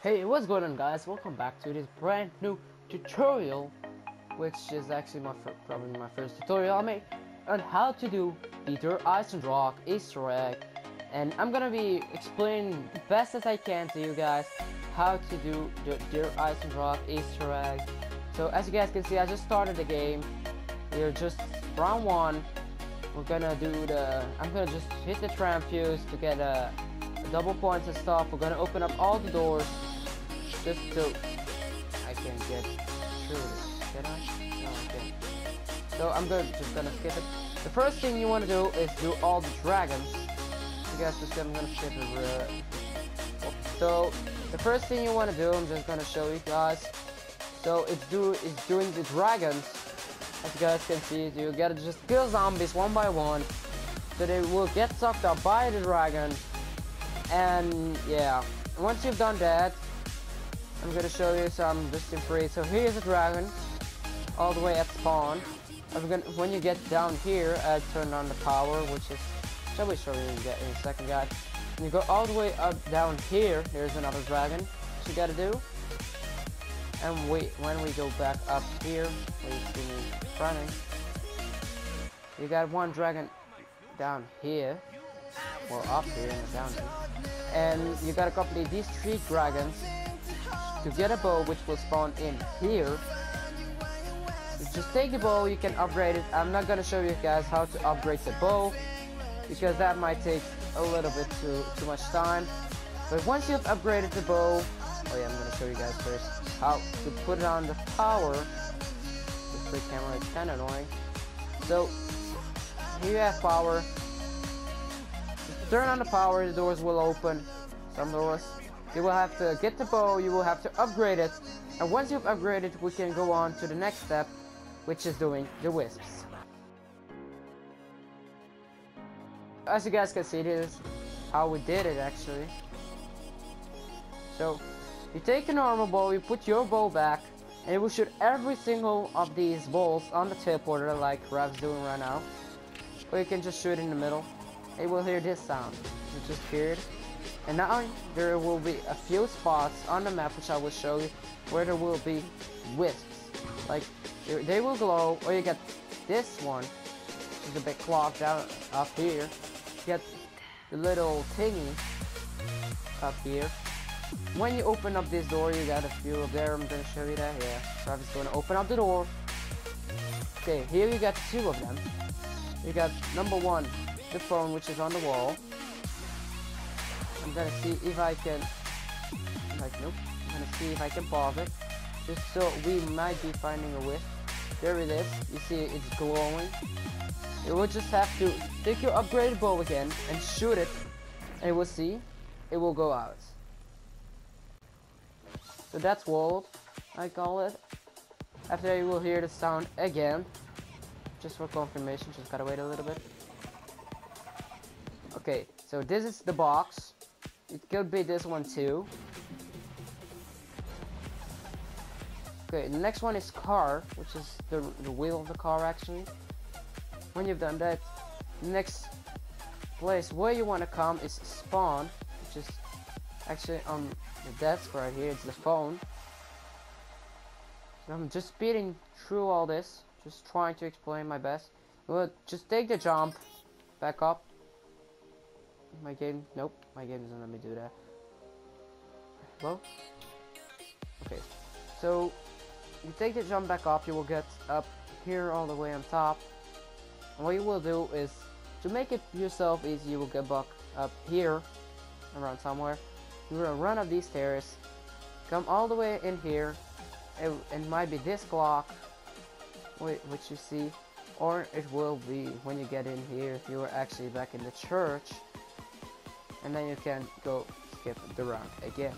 Hey, what's going on, guys? Welcome back to this brand new tutorial, which is actually probably my first tutorial I made on how to do the Der Eisendrache Easter egg. And I'm gonna be explaining the best as I can to you guys how to do the Der Eisendrache Easter egg. So as you guys can see, I just started the game. We're just round 1. I'm gonna just hit the tram fuse to get double points and stuff. We're gonna open up all the doors just so I can get through this. Can I? No, I can't. So I'm just gonna skip it. The first thing you want to do is do all the dragons. You guys just I'm gonna skip it. So the first thing you want to do, I'm just gonna show you guys. So it's doing the dragons. As you guys can see, you gotta just kill zombies one by one, so they will get sucked up by the dragon. And yeah, once you've done that, I'm gonna show you some distant free. So here's a dragon, all the way at spawn. When you get down here, turn on the power, which is, shall we show you in a second, guys. When you go all the way up down here, there's another dragon. What you gotta do? And when we go back up here, where you see me running, you got one dragon down here, well up here and down here, and you gotta complete these 3 dragons to get a bow, which will spawn in here. You just take the bow, you can upgrade it. I'm not gonna show you guys how to upgrade the bow, because that might take a little bit too much time. But once you've upgraded the bow, oh yeah, I'm gonna show you guys first how to put it on the power. This big camera is kind of annoying. So here you have power. Just turn on the power, the doors will open. Some doors. You will have to get the bow, you will have to upgrade it, and once you've upgraded, we can go on to the next step, which is doing the wisps. As you guys can see, this is how we did it actually. So you take a normal bow, you put your bow back, and it will shoot every single of these balls on the teleporter like Rav's doing right now. Or you can just shoot in the middle. It will hear this sound. You just hear it. And now there will be a few spots on the map, which I will show you, where there will be wisps. Like, they will glow, or you get this one, which is a big clock down up here. You get the little thingy up here. When you open up this door, you got a few up there. I'm gonna show you that. Yeah, Travis is gonna open up the door. Okay, here you got 2 of them. You got number 1, the phone, which is on the wall. I'm gonna see if I can, nope. I'm gonna see if I can pause it, just so we might be finding a wisp. There it is. You see it's glowing. You will just have to take your upgraded bow again and shoot it, and you will see it will go out. So that's walled, I call it. After you will hear the sound again, just for confirmation. Just gotta wait a little bit. Okay, so this is the box. It could be this one too. Okay, the next one is car, which is the wheel of the car actually. When you've done that, the next place where you want to come is spawn, which is actually on the desk right here. It's the phone. So I'm just speeding through all this, just trying to explain my best. Well, just take the jump, back up. My game, nope, my game doesn't let me do that. Hello? Okay, so you take the jump back up, you will get up here all the way on top. And what you will do is, to make it yourself easy, you will get back up here, around somewhere. You will run up these stairs, come all the way in here. It might be this clock, which you see, or it will be when you get in here, if you are actually back in the church. And then you can go skip the round again.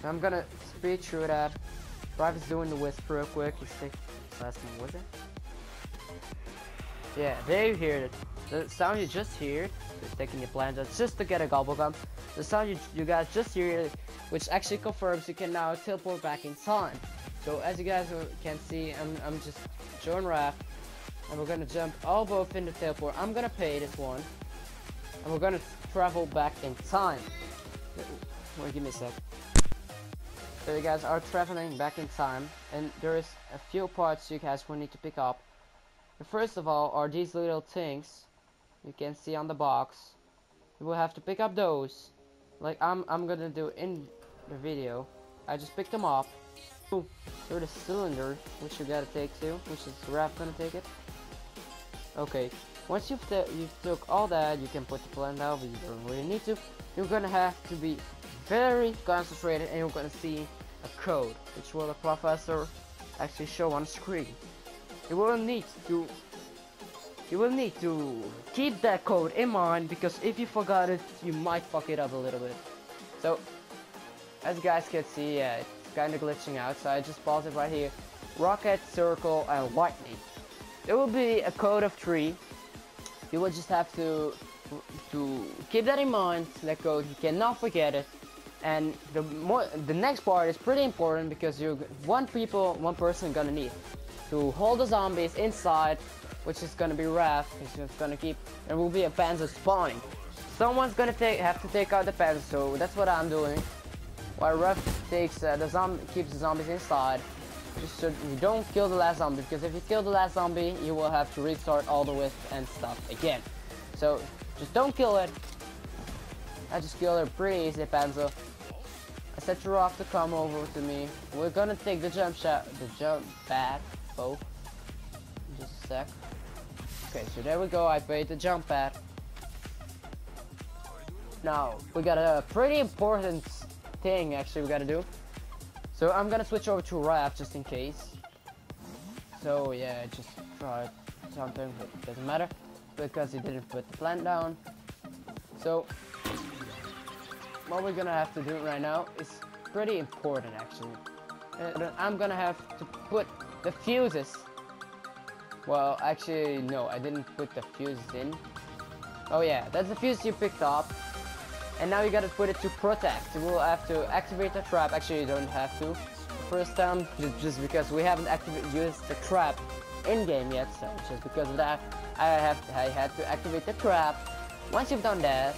So I'm gonna speed through that. Brave is doing the wisp real quick. He's taking last one, was it? Yeah, there you hear it. The sound you just heard, he's taking your plans out just to get a gobble gum. The sound you guys just hear, which actually confirms you can now teleport back in time. So as you guys can see, I'm just showing Raph, and we're gonna jump all both in the teleport. I'm gonna pay this one, and we're gonna travel back in time. Wait, give me a sec. So you guys are traveling back in time, and there is a few parts you guys will need to pick up. The first of all are these little things you can see on the box. You will have to pick up those, like I'm gonna do in the video. I just picked them up. Ooh, they're the cylinder, which you gotta take too, which is Raph gonna take it. Okay, once you took all that, you can put the plant out, but you don't really need to. You're gonna have to be very concentrated, and you're gonna see a code, which will the professor actually show on screen. You will need to keep that code in mind, because if you forgot it, you might fuck it up a little bit. So, as you guys can see, yeah, it's kind of glitching out, so I just pause it right here. Rocket, circle, and lightning. There will be a code of 3. You will just have to keep that in mind, that code. You cannot forget it. And the next part is pretty important, because one person gonna need to hold the zombies inside, which is gonna be Raph. He's just gonna keep. There will be a panzer spawning. Someone's gonna have to take out the panzer, so that's what I'm doing. While Raph takes keeps the zombies inside, just so you don't kill the last zombie, because if you kill the last zombie, you will have to restart all the width and stuff again. So just don't kill it. I just killed it pretty easy, Panzer. I set you off to come over to me. We're gonna take the jump pad, both. Just a sec. Okay, so there we go. I paid the jump pad. Now we got a pretty important thing actually we gotta do. So I'm gonna switch over to Raph just in case. So yeah, just try something, but it doesn't matter because he didn't put the plant down. So what we're gonna have to do right now is pretty important actually. I'm gonna have to put the fuses. Well, actually no, I didn't put the fuses in. Oh yeah, that's the fuse you picked up. And now you gotta put it to protect. You will have to activate the trap. Actually, you don't have to. First time, just because we haven't used the trap in-game yet, so just because of that, I had to activate the trap. Once you've done that,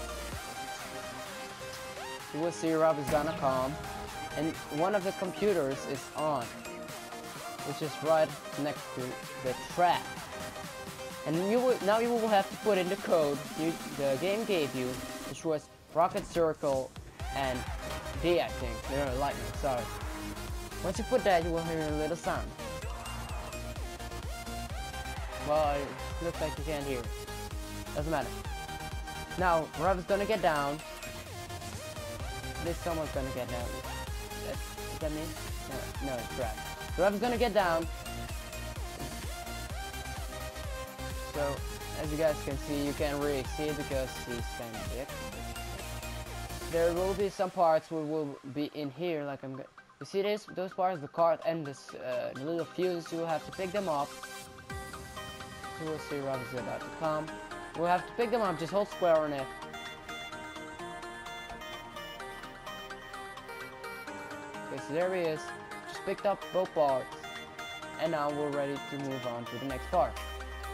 you will see Rob is gonna come, and one of the computers is on, which is right next to the trap. And now you will have to put in the code the game gave you, which was rocket, circle, and D, I think. No, lightning, sorry. Once you put that, you will hear a little sound. Well, it looks like you can't hear. Doesn't matter. Now, Rob is gonna get down. This someone's gonna get down. Is that me? No, it's Rob. Rob's gonna get down. So, as you guys can see, you can't really see it because he's kind of big. There will be some parts where will be in here, like you see those parts, the card and this the little fuse. You will have to pick them up. So we'll see Rob is about to come. We'll have to pick them up. Just hold square on it. Okay, so there he is. Just picked up both parts, and now we're ready to move on to the next part.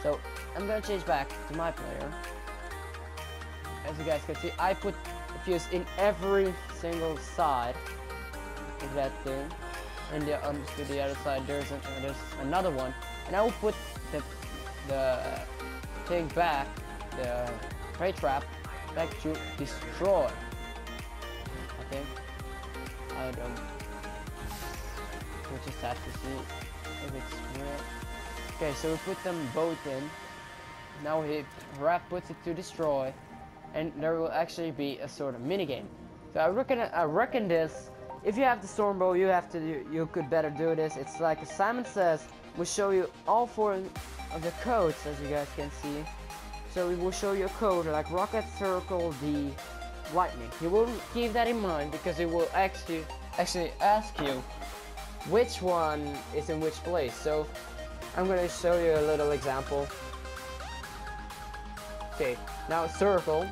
So I'm gonna change back to my player. As you guys can see, I put fuse in every single side of that thing, and to the other side there's another one, and I will put the thing back, the prey trap back to destroy. I think I don't. We'll just have to see if it's real. Okay, so we put them both in. Now Raph puts it to destroy. And there will actually be a sort of mini game. So I reckon this. If you have the Stormbow, you could better do this. It's like Simon says, we'll show you all 4 of the codes, as you guys can see. So we will show you a code like rocket, circle, D, lightning. You will keep that in mind because it will actually ask you which one is in which place. So I'm gonna show you a little example. Okay, now circle,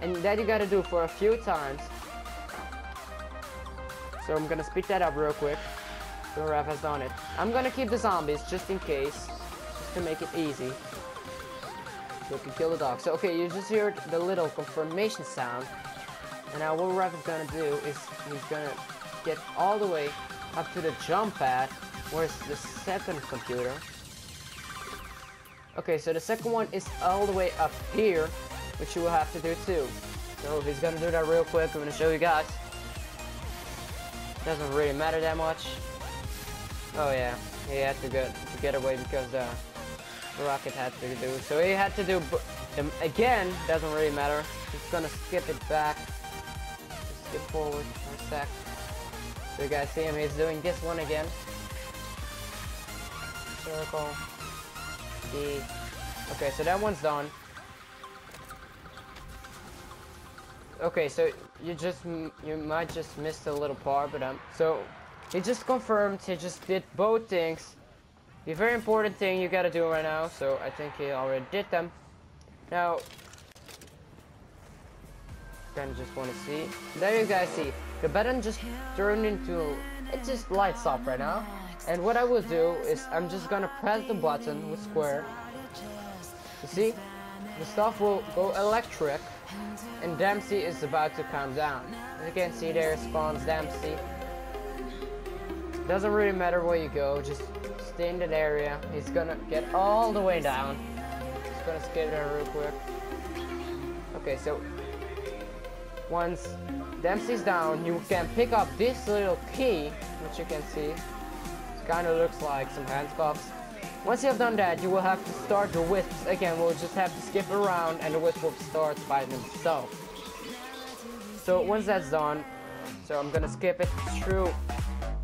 and that you gotta do for a few times. So I'm gonna speed that up real quick. So Raph has done it. I'm gonna keep the zombies just in case, just to make it easy. So you can kill the dog. So okay, you just heard the little confirmation sound. And now what Raph is gonna do is he's gonna get all the way up to the jump pad. Where's the second computer? Okay, so the second one is all the way up here, which you will have to do too. So he's gonna do that real quick. I'm gonna show you guys. Doesn't really matter that much. Oh yeah, he had to get away because the rocket had to do. So he had to do them again. Doesn't really matter. Just gonna skip it back. Just skip forward for a sec. So you guys see him. He's doing this one again. Circle. D. Okay, so that one's done. Okay, so you might just missed a little part, but so he just confirmed he just did both things. The very important thing you gotta do right now, so I think he already did them. Now, kinda just wanna see. There you guys see, the button just turned into, it just lights up right now. And what I will do is I'm just gonna press the button with square. You see, the stuff will go electric. And Dempsey is about to calm down. As you can see there spawns Dempsey. Doesn't really matter where you go, just stay in that area. He's gonna get all the way down. Just gonna skip there real quick. Okay, so once Dempsey's down, you can pick up this little key, which you can see. It kinda looks like some handcuffs. Once you have done that, you will have to start the wisps again. We'll just have to skip around and the wisp will start by themselves. So once that's done, so I'm gonna skip it through.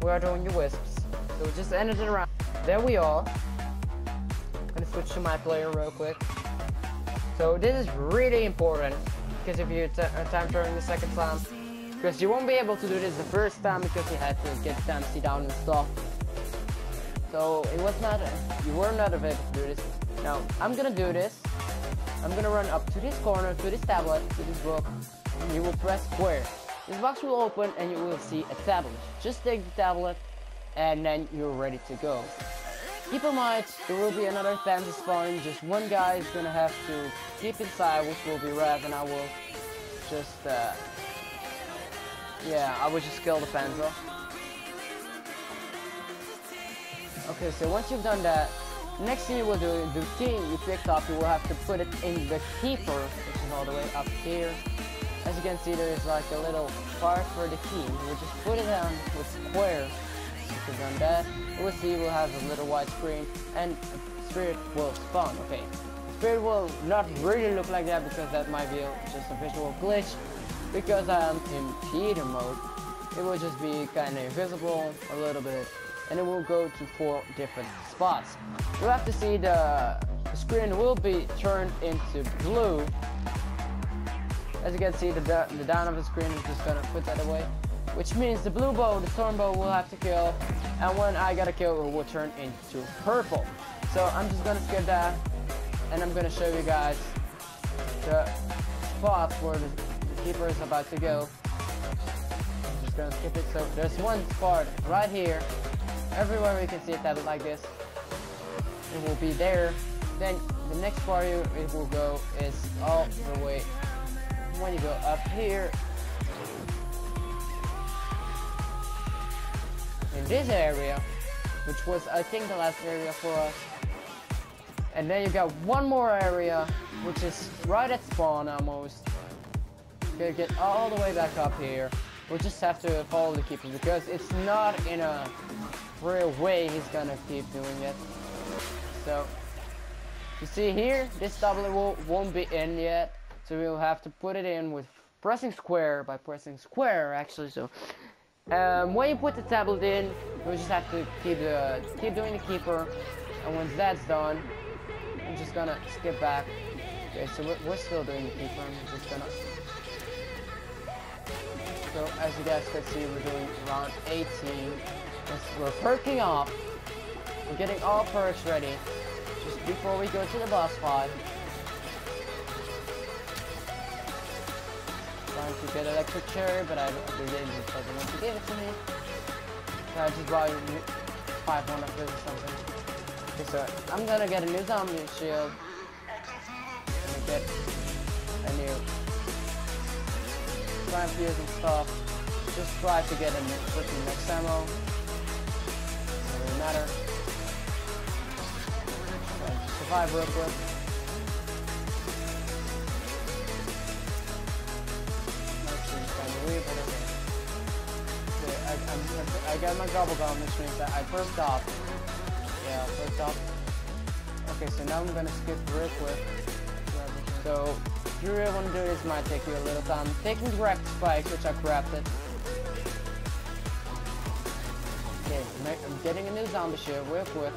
We are doing the wisps. So we just ended it around. There we are. I'm gonna switch to my player real quick. So this is really important because if you time turning the second time, because you won't be able to do this the first time because you had to get Dempsey down and stuff. So it was not, you were not able to do this. Now I'm gonna do this. I'm gonna run up to this corner, to this tablet, to this book, and you will press square. This box will open and you will see a tablet. Just take the tablet and then you're ready to go. Keep in mind, there will be another Panzer spawning. Just one guy is gonna have to keep inside, which will be Rev, and I will just, yeah, I will just kill the Panzer. Okay, so once you've done that, next thing you will do, the key you picked up, you will have to put it in the keeper, which is all the way up here. As you can see, there is like a little part for the key. We'll just put it on with square. Once you've done that, you will see we'll have a little white screen, and Spirit will spawn. Okay, Spirit will not really look like that because that might be just a visual glitch. Because I'm in theater mode, it will just be kind of invisible a little bit. And it will go to 4 different spots. You'll have to see the screen will be turned into blue. As you can see, the down of the screen is just gonna put that away. Which means the blue bow, the storm bow, will have to kill. And when I gotta kill, it will turn into purple. So I'm just gonna skip that. And I'm gonna show you guys the spots where the keeper is about to go. I'm just gonna skip it. So there's one spot right here. Everywhere we can see a tablet like this, it will be there. Then the next part it will go is all the way when you go up here in this area, which was I think the last area for us. And then you got one more area, which is right at spawn almost. You're gonna get all the way back up here. We'll just have to follow the keeper because it's not in a real way he's gonna keep doing it. So you see here, this tablet won't be in yet, so we'll have to put it in with pressing square, actually. So when you put the tablet in, you'll just have to keep doing the keeper, and once that's done, I'm just gonna skip back. Okay, so we're still doing the keeper. I'm just gonna. So as you guys can see, we're doing round 18. We're perking up. We're getting all perks ready. Just before we go to the boss fight. Trying to get electric cherry, but I didn't doesn't want to give it to me. So I just bought 5 one of this or something. Okay, so I'm gonna get a new zombie shield. And get a new crime fuse and stuff. just try to get a freaking next ammo. Doesn't really matter. Try to survive real quick. Actually, it's kind of weird, but okay. I got my gobble gum, which means that I first off. Yeah, first off. Okay, so now I'm gonna skip real quick. So, if you really want to do this, it might take you a little time. Taking the direct spikes, which I crafted. Okay, I'm getting a new zombie shield real quick.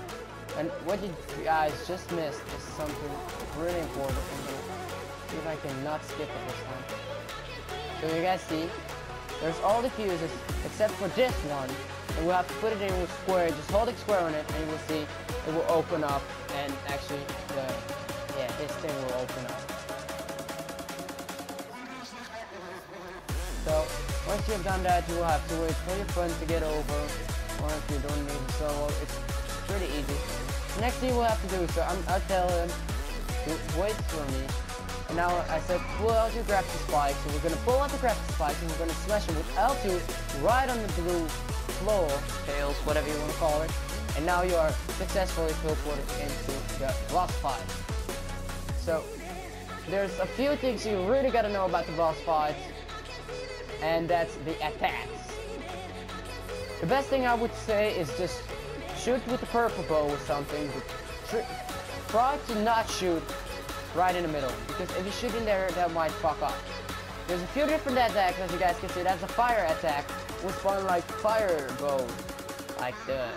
And what you guys just missed is something really important. I'm gonna see if I cannot skip it this time. So you guys see, there's all the fuses except for this one. And we'll have to put it in a square. Just holding square on it, and you will see it will open up. And actually, this thing will open up. So once you've done that, you will have to wait for your friend to get over. Or if you don't need it, so it's pretty easy. Next thing we'll have to do, so I'll tell him to wait for me. And now I said, pull out your grab the spikes. So we're gonna pull out the grab the spikes and we're gonna smash it with L2 right on the blue floor, tails, whatever you want to call it. And now you are successfully teleported into the boss fight. So there's a few things you really gotta know about the boss fight, and that's the attacks. The best thing I would say is just shoot with the purple bow or something. Try to not shoot right in the middle, because if you shoot in there, that might fuck up. There's a few different attacks, as you guys can see. That's a fire attack, which one like fire bow, like the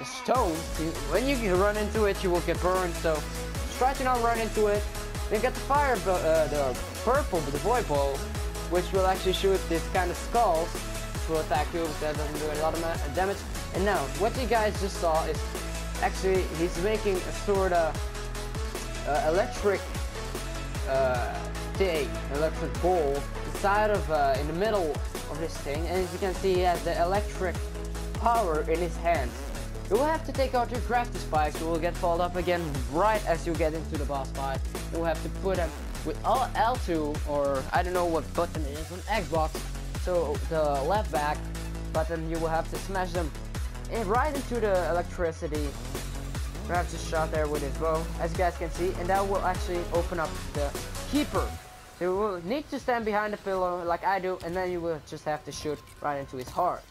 stones. When you run into it, you will get burned. So try to not run into it. Then get the fire, the purple, the void bow, which will actually shoot this kind of skulls. Will attack you, but that doesn't do a lot of damage. And now, what you guys just saw is actually he's making a sort of electric thing, electric ball inside of in the middle of this thing, and as you can see, he has the electric power in his hands. You will have to take out your crafty spikes. You will get followed up again right as you get into the boss fight. You will have to put them with L2, or I don't know what button it is on Xbox. So the left back button, you will have to smash them right into the electricity. Perhaps just shot there with his bow, as you guys can see, and that will actually open up the keeper. You will need to stand behind the pillar like I do, and then you will just have to shoot right into his heart.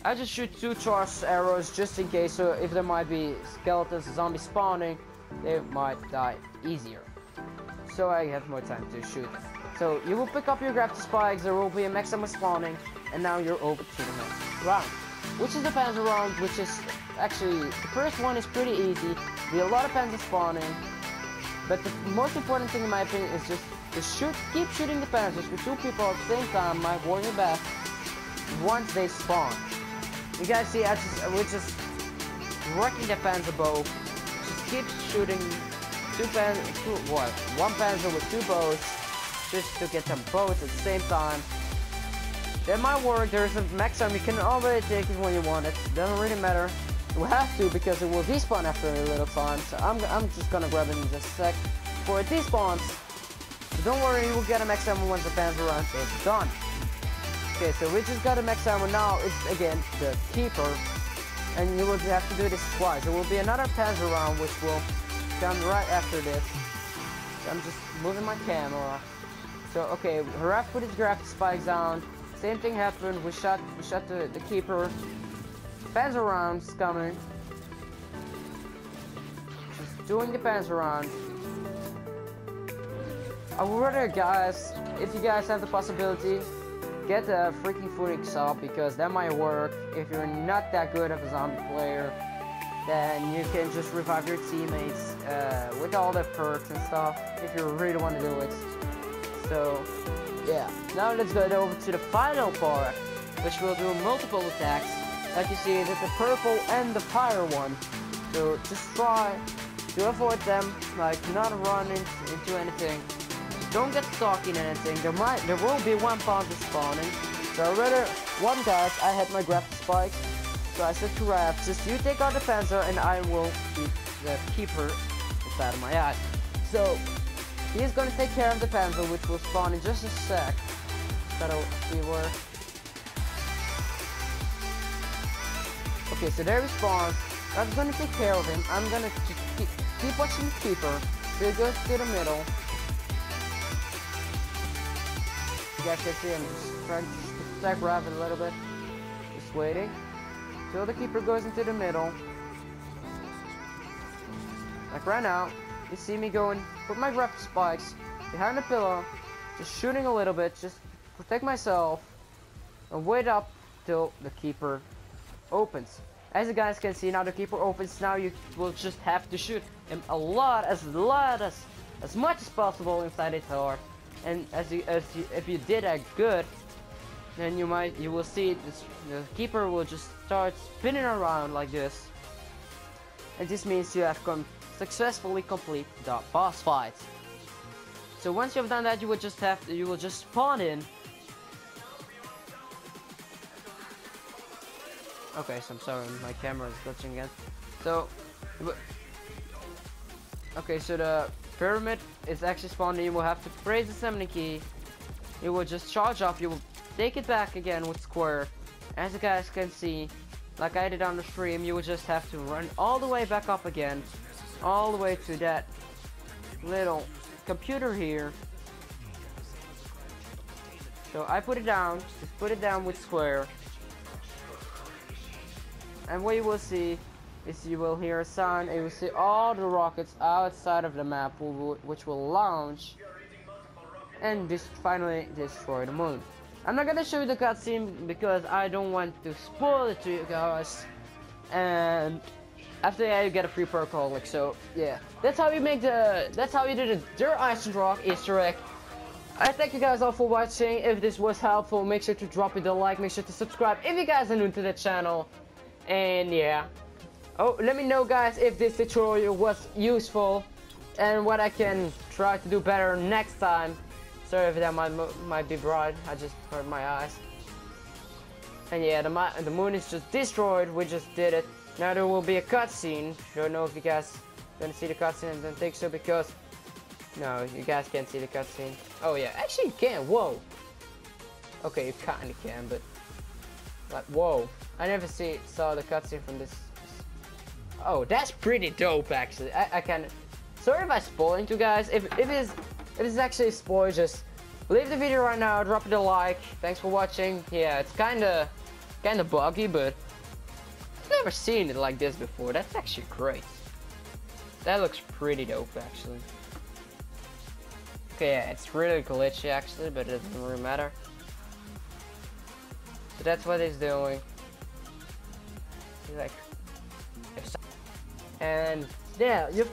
I just shoot 2 charged arrows just in case, so if there might be skeletons, zombies spawning, they might die easier. So I have more time to shoot. So you will pick up your grab the spikes, there will be a maximum spawning, and now you're over to the next round. Which is the panzer round, which is actually, the first one is pretty easy. There's a lot of panzer spawning, but the most important thing in my opinion is just to keep shooting the panzers with 2 people at the same time, might warn you back, once they spawn. You guys see, we're just wrecking the panzer bow, just keep shooting one panzer with 2 bows, just to get them both at the same time. That might work. There's a maximum, you can already take it when you want it. Doesn't really matter. You have to, because it will despawn after a little time. So I'm just gonna grab it in just a sec before it despawns. So don't worry, you will get a max ammo once the panzer round is done. Okay, so we just got a max ammo. Now it's again the keeper, and you will have to do this twice. There will be another panzer round which will come right after this. So I'm just moving my camera. So okay, Haraf put his graphic spikes down. Same thing happened. We shot the keeper. Panzer rounds coming. Just doing the panzer round. I would rather, guys, if you guys have the possibility, get a freaking Phoenix sub, because that might work. If you're not that good of a zombie player, then you can just revive your teammates with all the perks and stuff, if you really want to do it. So yeah, now let's go over to the final part, which will do multiple attacks. Like you see, there's the purple and the fire one. So just try to avoid them, like not run into anything. Don't get stuck in anything. There will be one panzer spawning. So I rather one guys, I had my grab spikes. So I said to Raph, just you take out the panzer and I will keep the keeper inside of my eye. So he's gonna take care of the panzer, which will spawn in just a sec. gotta see where. Okay, so there he spawns. I'm gonna take care of him. I'm gonna just keep watching the keeper. So he goes to the middle. You guys can see I'm just trying to stack rabbit a little bit. Just waiting. Till the keeper goes into the middle. Like right now, you see me going, put my rapid spikes behind the pillow, just shooting a little bit, just protect myself, and wait up till the keeper opens. As you guys can see, now the keeper opens. Now you will just have to shoot him as much as possible inside the tower. And if you did that good, then you will see the keeper will just start spinning around like this. And this means you have successfully complete the boss fight. So once you have done that, you will just spawn in. Okay, so I'm sorry, my camera is glitching again. So, okay, so the pyramid is actually spawning. You will have to praise the summoning key. You will just charge up. You will take it back again with square. As you guys can see, like I did on the stream, you will just have to run all the way back up again, all the way to that little computer here. So I put it down. Just put it down with square. And what you will see is you will hear a sound, and you will see all the rockets outside of the map which will launch and finally destroy the moon. I'm not gonna show you the cutscene because I don't want to spoil it to you guys. And after that you get a free perk. So yeah, that's how you do the Der Eisendrache Easter egg. I thank you guys all for watching. If this was helpful, make sure to drop it a like, make sure to subscribe if you guys are new to the channel. And yeah, oh, let me know guys if this tutorial was useful and what I can try to do better next time. Sorry if that might be bright, I just hurt my eyes. And yeah, the moon is just destroyed. We just did it. Now there will be a cutscene. Don't know if you guys gonna see the cutscene. I don't think so because no, you guys can't see the cutscene. Oh yeah, actually you can. Whoa. Okay, you kinda can, but like whoa. I never saw the cutscene from this. Oh, that's pretty dope actually. I can. Sorry if I spoiled you guys. If it is actually a spoil, just leave the video right now. Drop it a like. Thanks for watching. Yeah, it's kinda buggy, but I've never seen it like this before. That's actually great. That looks pretty dope actually. Okay, yeah, it's really glitchy actually, but it doesn't really matter. So that's what it's doing. Like, and yeah, you've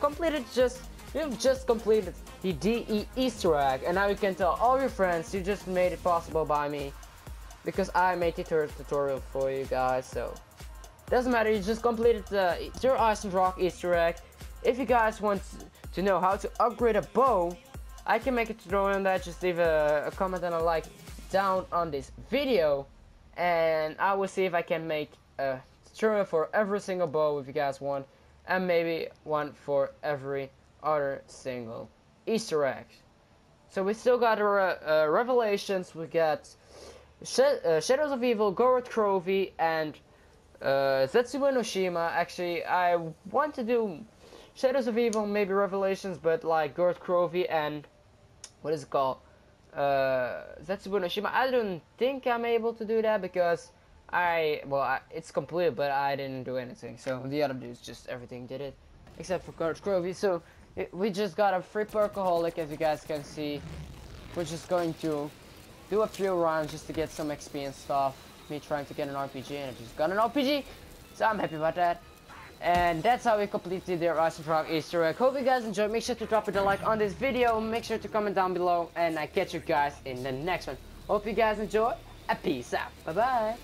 just completed the DE Easter egg, and now you can tell all your friends you just made it possible by me because I made the tutorial for you guys. So doesn't matter, you just completed the Der Eisendrache Easter egg. If you guys want to know how to upgrade a bow, I can make a tutorial on that. Just leave a comment and a like down on this video, and I will see if I can make a tutorial for every single bow if you guys want, and maybe one for every other single Easter egg. So we still got Revelations, we got Shadows of Evil, Gorod Krovi, and Zetsubo no Shima. Actually, I want to do Shadows of Evil, maybe Revelations, but like Gorod Krovi and what is it called? Zetsubo no Shima. I don't think I'm able to do that because it's complete, but I didn't do anything. So the other dudes just everything did it, except for Gorod Krovi. So we just got a free perkaholic, as you guys can see. We're just going to do a few rounds just to get some XP and stuff. Me trying to get an RPG, and I just got an RPG, so I'm happy about that. And that's how we completed the Eisendrache Easter egg. Hope you guys enjoyed. Make sure to drop a like on this video. Make sure to comment down below, and I catch you guys in the next one. Hope you guys enjoy, and peace out. Bye bye.